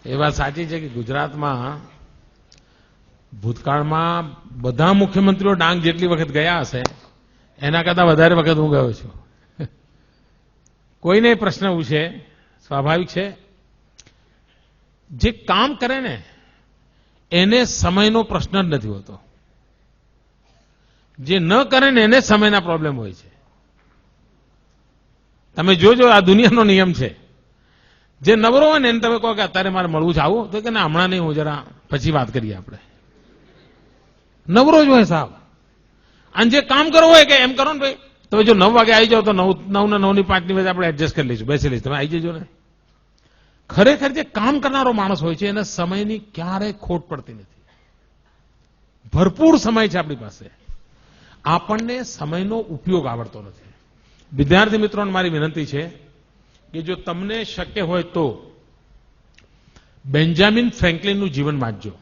એ વાત સાચી છે કે ગુજરાતમાં ભૂતકાળમાં બધા મુખ્યમંત્રીઓ ડાંગ જેટલી વખત ગયા હશે એના કરતા વધારે વખત હું ગયો છું. કોઈને પ્રશ્ન પૂછે સ્વાભાવિક છે, જે કામ કરે ને એને સમયનો પ્રશ્ન જ નથી હોતો, જે ન કરે ને એને સમયના પ્રોબ્લેમ હોય છે. તમે જોજો, આ દુનિયાનો નિયમ છે. જે નવરો હોય ને એને તમે કહો કે અત્યારે મારે મળવું છે, આવું તો કે ના હમણાં નહીં, હું જરા પછી વાત કરીએ આપણે. નવરો જ હોય સાહેબ. અને જે કામ કરવું હોય કે એમ કરો ને ભાઈ, તમે જો 9 વાગે આવી જાઓ તો 9 ને 9 ની 5 ની વચ્ચે આપણે એડજસ્ટ કરી લઈશું, બેસી લઈશું, તમે આવી જજો ને. ખરેખર જે કામ કરનારો માણસ હોય છે એને સમયની ક્યારેય ખોટ પડતી નથી. ભરપૂર સમય છે આપણી પાસે, આપણને સમયનો ઉપયોગ આવડતો નથી. વિદ્યાર્થી મિત્રોને મારી વિનંતી છે કે જો તમને શક્ય હોય તો બેન્જામિન ફ્રેન્કલિનનું જીવન વાંચજો.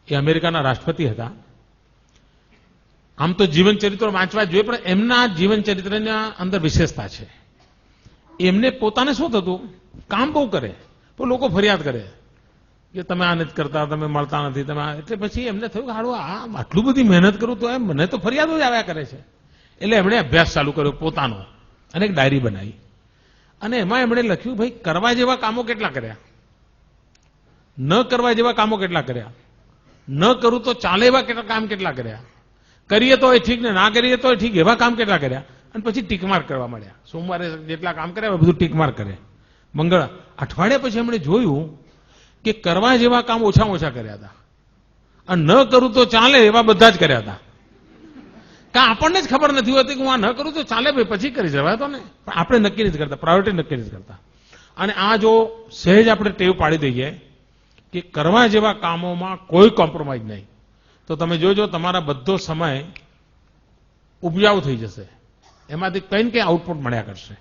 એ અમેરિકાના રાષ્ટ્રપતિ હતા. આમ તો જીવન ચરિત્રો વાંચવા જોઈએ, પણ એમના જીવન ચરિત્રના અંદર વિશેષતા છે. એમને પોતાને શું થતું, કામ બહુ કરે પણ લોકો ફરિયાદ કરે કે તમે આ નથી કરતા, તમે મળતા નથી, તમે એટલે પછી એમને થયું કે હાડું આટલું બધી મહેનત કરું તો એમ મને તો ફરિયાદો જ આવ્યા કરે છે. એટલે એમણે અભ્યાસ ચાલુ કર્યો પોતાનો અને એક ડાયરી બનાવી અને એમાં એમણે લખ્યું, ભાઈ કરવા જેવા કામો કેટલા કર્યા, ન કરવા જેવા કામો કેટલા કર્યા, ન કરું તો ચાલે એવા કામ કેટલા કર્યા, કરીએ તો એ ઠીક ને ના કરીએ તો ઠીક એવા કામ કેટલા કર્યા. અને પછી ટીકમાર્ક કરવા માંડ્યા. સોમવારે જેટલા કામ કર્યા બધું ટીકમાર્ક કરે. અઠવાડિયા પછી એમણે જોયું કે કરવા જેવા કામ ઓછામાં ઓછા કર્યા હતા અને ન કરું તો ચાલે એવા બધા જ કર્યા હતા. કારણ આપણને જ ખબર નથી હોતી કે હું આ ન કરું તો ચાલે ભાઈ પછી કરી જવાય તો ને, પણ આપણે નક્કી નથી કરતા, પ્રાયોરિટી નક્કી નથી કરતા. અને આ જો સહેજ આપણે ટેવ પાડી દઈએ કે કરવા જેવા કામોમાં કોઈ કોમ્પ્રોમાઇઝ નહીં, તો તમે જોજો તમારા બધો સમય ઉપજાઉ થઈ જશે, એમાંથી કંઈ ને કંઈ આઉટપુટ મળ્યા કરશે.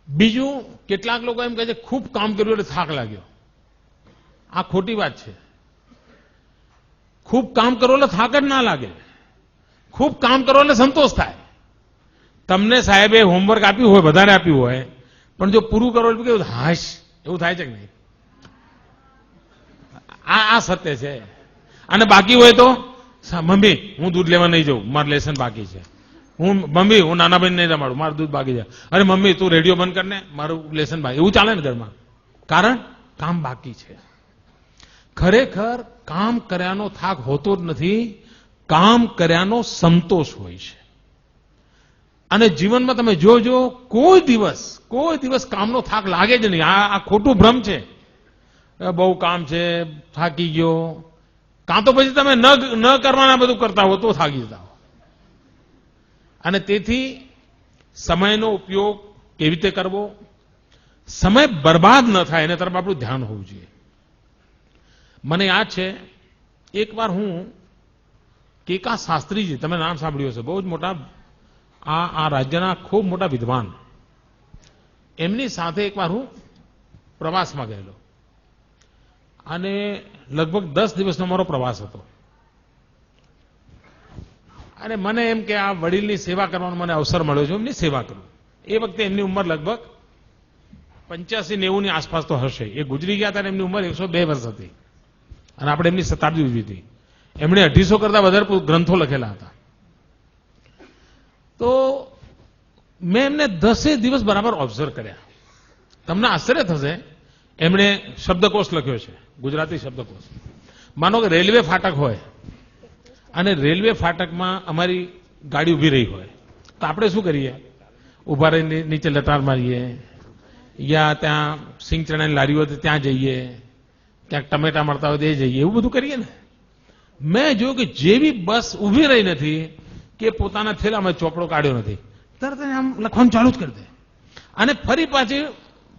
બીજું, કેટલાક લોકો એમ કહે છે ખૂબ કામ કર્યું એટલે થાક લાગ્યો. આ ખોટી વાત છે. ખૂબ કામ કરો એટલે થાક જ ના લાગે, ખૂબ કામ કરો એટલે સંતોષ થાય. તમને સાહેબે હોમવર્ક આપ્યું હોય, વધારે આપ્યું હોય, પણ જો પૂરું કરો એટલે કેવું હાશ એવું થાય છે કે નહીં? આ સત્ય છે. અને બાકી હોય તો મમ્મી હું દૂધ લેવા નહીં જાઉં, મારું લેસન બાકી છે. મમ્મી હું નાના બહેન નહીં રમાડું, મારું દૂધ બાકી છે. અરે મમ્મી તું રેડિયો બંધ કરને, મારું લેસન બાકી. એવું ચાલે ને ઘરમાં, કારણ કામ બાકી છે. ખરેખર કામ કર્યાનો થાક હોતો જ નથી, કામ કર્યાનો સંતોષ હોય છે. અને જીવનમાં તમે જોજો, કોઈ દિવસ કામનો થાક લાગે જ નહીં. આ ખોટું ભ્રમ છે. બહુ કામ છે, થાકી ગયો. કાં તો પછી તમે ન કરવાના બધું કરતા હો તો થાકી જતા હો. અને તેથી સમયનો ઉપયોગ કેવી રીતે કરવો, સમય બરબાદ ન થાય એના તરફ આપણું ધ્યાન હોવું જોઈએ. મને યાદ છે એકવાર હું કેકા શાસ્ત્રીજી, તમે નામ સાંભળ્યું હશે, બહુ જ મોટા આ રાજ્યના ખૂબ મોટા વિદ્વાન, એમની સાથે એકવાર હું પ્રવાસમાં ગયેલો અને લગભગ 10 દિવસનો મારો પ્રવાસ હતો. અને મને એમ કે આ વડીલની સેવા કરવાનો મને અવસર મળ્યો છે, એમની સેવા કરું. એ વખતે એમની ઉંમર લગભગ 85-90 ની આસપાસ તો હશે. એ ગુજરી ગયા હતા, એમની ઉંમર 102 વર્ષ હતી અને આપણે એમની શતાબ્દી ઉજવી હતી. એમણે 250 કરતા વધારે ગ્રંથો લખેલા હતા. તો મેં એમને 10 દિવસ બરાબર ઓબ્ઝર્વ કર્યા. તમને આશ્ચર્ય થશે, એમણે શબ્દકોશ લખ્યો છે, ગુજરાતી શબ્દકોશ. માનો કે રેલવે ફાટક હોય અને રેલવે ફાટકમાં અમારી ગાડી ઉભી રહી હોય, તો આપણે શું કરીએ? ઉભા રહીને નીચે લટાર મારીએ, યા ત્યાં સિંગ ચણાની લારી હોય તો ત્યાં જઈએ, ક્યાંક ટમેટા મળતા હોય તો એ જઈએ, એવું બધું કરીએ ને. મેં જોયું કે જેવી બસ ઉભી રહી નથી કે પોતાના થેલામાં ચોપડો કાઢ્યો નથી, તરત આમ લખવાનું ચાલુ જ કરી દે અને ફરી પાછી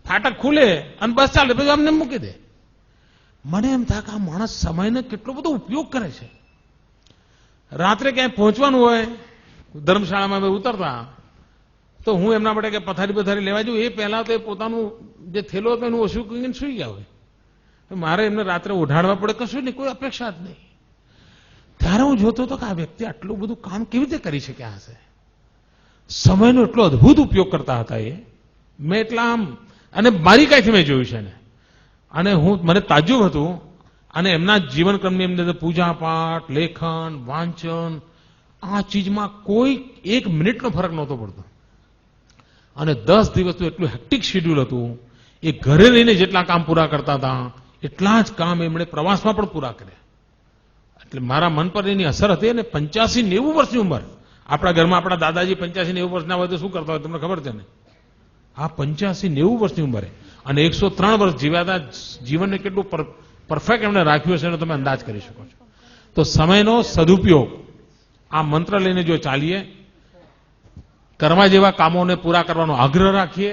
ફાટક ખુલે અને બસ ચાલે પછી અમને મૂકી દે. મને એમ થાય કે આ માણસ સમયનો કેટલો બધો ઉપયોગ કરે છે. રાત્રે ક્યાંય પહોંચવાનું હોય, ધર્મશાળામાં ઉતરતા, તો હું એમના માટે કે પથારી લેવા જઉં, એ પહેલા તો એ પોતાનું જે થેલો હતો એનું ઓછું કરીને સુઈ ગયા હોય. મારે એમને રાત્રે ઉઠાડવા પડે, કશું નહીં, કોઈ અપેક્ષા જ નહીં. ત્યારે હું જોતો હતો કે આ વ્યક્તિ આટલું બધું કામ કેવી રીતે કરી શક્યા હશે. સમયનો એટલો અદભુત ઉપયોગ કરતા હતા એ. મેં એટલા આમ અને બારીકાઈથી મેં જોયું છે એને. અને મને તાજ્જુબ હતું. અને એમના જીવનક્રમની અંદર પૂજા પાઠ, લેખન, વાંચન, આ ચીજમાં કોઈ 1 મિનિટનો ફરક નહોતો પડતો. અને 10 દિવસનું એટલું હેક્ટિક શેડ્યુલ હતું. એ ઘરે રહીને જેટલા કામ પૂરા કરતા હતા એટલા જ કામ એમણે પ્રવાસમાં પણ પૂરા કર્યા. એટલે મારા મન પર એની અસર હતી. અને 85-90 વર્ષની ઉંમર. આપણા ઘરમાં આપણા દાદાજી 85-90 વર્ષના હોય તો શું કરતા હોય તમને ખબર છે ને? આ 85-90 વર્ષની ઉંમરે અને 103 વર્ષ જીવ્યા હતા. જીવનને કેટલું પરફેક્ટ એમણે રાખ્યું હશે એનો તમે અંદાજ કરી શકો છો. તો સમયનો સદુપયોગ આ મંત્ર લઈને જો ચાલીએ, કરવા જેવા કામોને પૂરા કરવાનો આગ્રહ રાખીએ,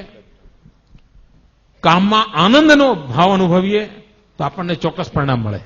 કામમાં આનંદનો ભાવ અનુભવીએ તો આપણને ચોક્કસ પરિણામ મળે.